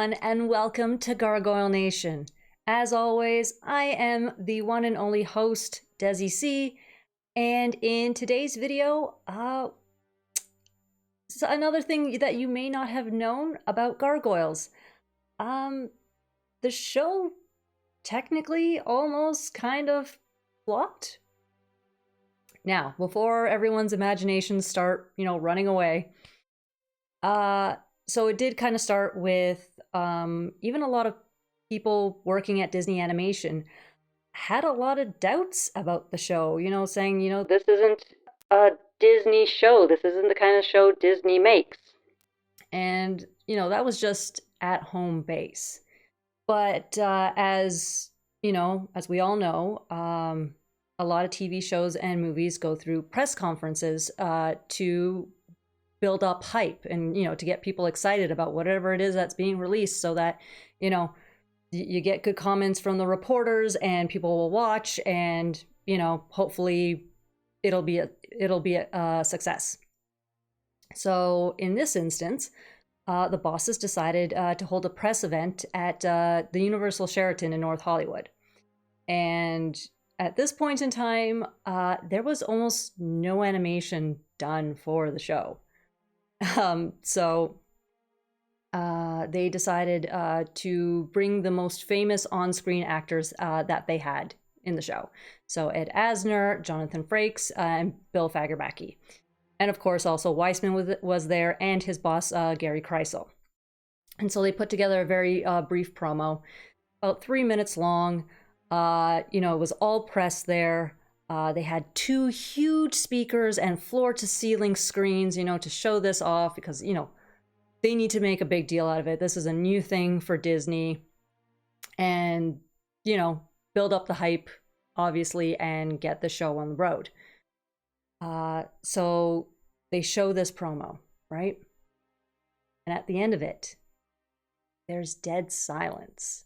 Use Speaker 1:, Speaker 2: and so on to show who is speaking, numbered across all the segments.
Speaker 1: everyone, and welcome to Gargoyle Nation. As always, I am the one and only host, Desi C, and in today's video, another thing that you may not have known about Gargoyles. The show technically almost kind of flopped. Now, before everyone's imaginations start, running away, so it did kind of start with even a lot of people working at Disney Animation had a lot of doubts about the show, saying, this isn't a Disney show. This isn't the kind of show Disney makes. And, that was just at home base. But as we all know, a lot of TV shows and movies go through press conferences to build up hype and, to get people excited about whatever it is that's being released so that, you get good comments from the reporters and people will watch and, hopefully it'll be a success. So in this instance, the bosses decided to hold a press event at the Universal Sheraton in North Hollywood. And at this point in time, there was almost no animation done for the show. So they decided to bring the most famous on-screen actors that they had in the show. So Ed Asner, Jonathan Frakes, and Bill Fagerbakke. And of course, also Weissman was there and his boss, Gary Kreisel. And so they put together a very brief promo, about 3 minutes long. It was all press there. They had 2 huge speakers and floor-to-ceiling screens, to show this off because, they need to make a big deal out of it. This is a new thing for Disney. And, build up the hype, obviously, and get the show on the road. So they show this promo, right? And at the end of it, there's dead silence.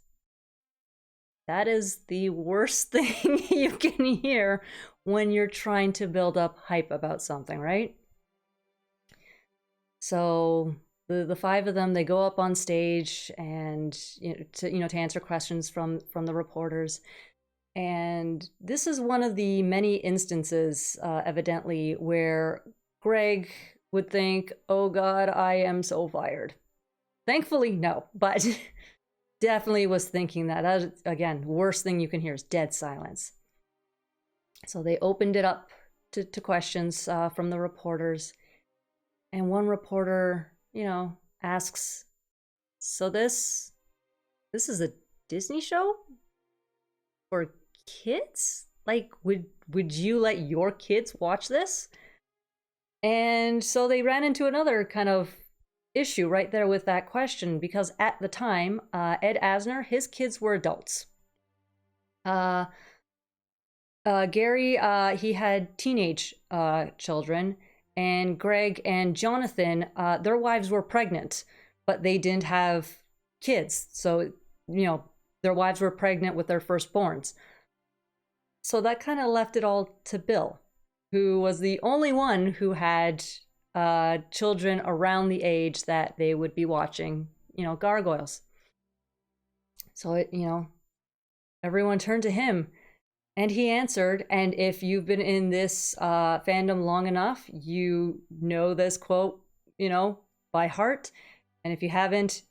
Speaker 1: That is the worst thing you can hear when you're trying to build up hype about something, right? So the 5 of them, they go up on stage and to answer questions from the reporters. And this is one of the many instances, evidently, where Greg would think, "Oh God, I am so fired." Thankfully, no, but definitely was thinking that. That is, again, worst thing you can hear is dead silence. So they opened it up to questions from the reporters. And one reporter, asks, "So this is a Disney show for kids? Like, would you let your kids watch this?" And so they ran into another kind of issue right there with that question, because at the time, Ed Asner, his kids were adults. Gary, he had teenage children, and Greg and Jonathan, their wives were pregnant, but they didn't have kids. So, their wives were pregnant with their firstborns. So that kind of left it all to Bill, who was the only one who had children around the age that they would be watching, Gargoyles. So, everyone turned to him. And he answered, and if you've been in this fandom long enough, you know this quote, by heart. And if you haven't,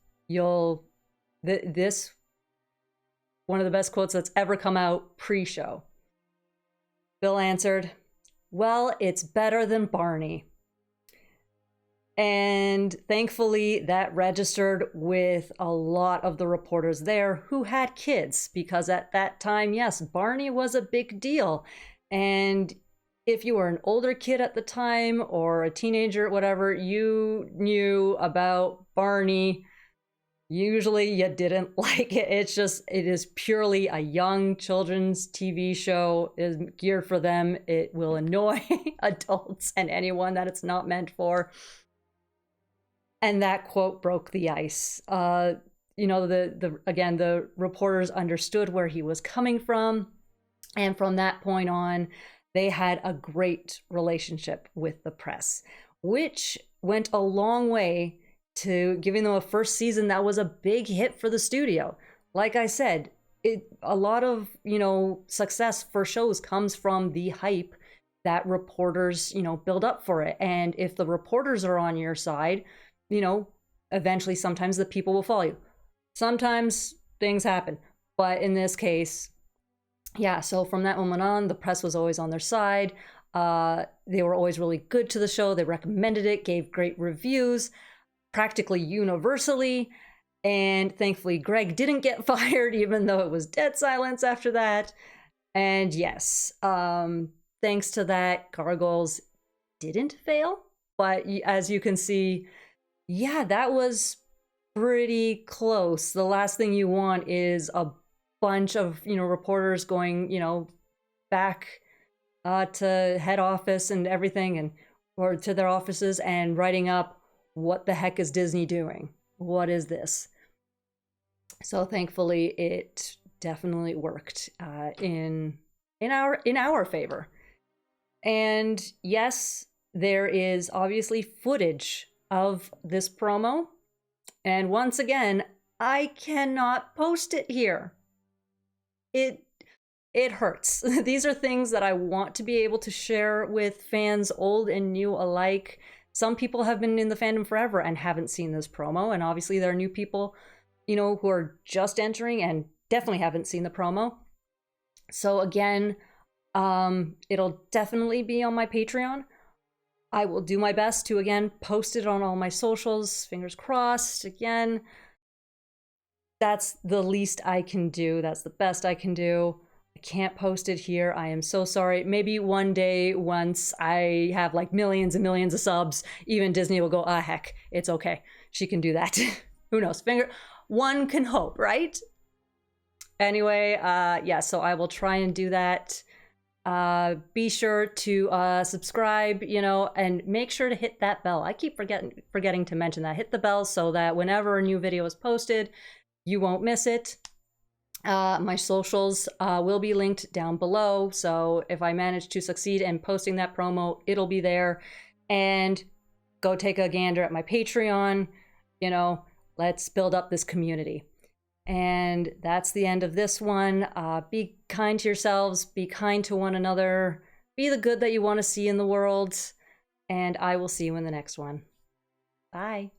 Speaker 1: this one of the best quotes that's ever come out pre-show. Bill answered, "Well, it's better than Barney." And thankfully, that registered with a lot of the reporters there who had kids, because at that time, yes, Barney was a big deal. And if you were an older kid at the time or a teenager, whatever, you knew about Barney. Usually you didn't like it. It is purely a young children's TV show. It is geared for them. It will annoy adults and anyone that it's not meant for. And that quote broke the ice. The reporters understood where he was coming from. And from that point on, they had a great relationship with the press, which went a long way to giving them a first season that was a big hit for the studio. Like I said, a lot of, success for shows comes from the hype that reporters, build up for it. And if the reporters are on your side, eventually sometimes the people will follow you. Sometimes things happen. But in this case, yeah, so from that moment on, the press was always on their side. They were always really good to the show. They recommended it, gave great reviews, practically universally. And thankfully, Greg didn't get fired, even though it was dead silence after that. And yes, thanks to that, Gargoyles didn't fail. But as you can see, yeah, that was pretty close. The last thing you want is a bunch of, reporters going, back to head office and everything, or to their offices and writing up, what the heck is Disney doing? What is this? So thankfully, it definitely worked in our favor. And yes, there is obviously footage of this promo. And once again, I cannot post it here. It hurts. These are things that I want to be able to share with fans, old and new alike. Some people have been in the fandom forever and haven't seen this promo. And obviously there are new people, who are just entering and definitely haven't seen the promo. So again, it'll definitely be on my Patreon. I will do my best to, again, post it on all my socials. Fingers crossed. Again, that's the least I can do. That's the best I can do. I can't post it here. I am so sorry. Maybe one day, once I have like millions and millions of subs, even Disney will go, heck, it's okay. She can do that. Who knows? One can hope, right? Anyway, yeah, so I will try and do that. Be sure to subscribe, and make sure to hit that bell. I keep forgetting to mention that. Hit the bell so that whenever a new video is posted, you won't miss it. My socials will be linked down below, so if I manage to succeed in posting that promo, it'll be there. And go take a gander at my Patreon. Let's build up this community. And that's the end of this one. Be kind to yourselves, be kind to one another, be the good that you want to see in the world, and I will see you in the next one. Bye.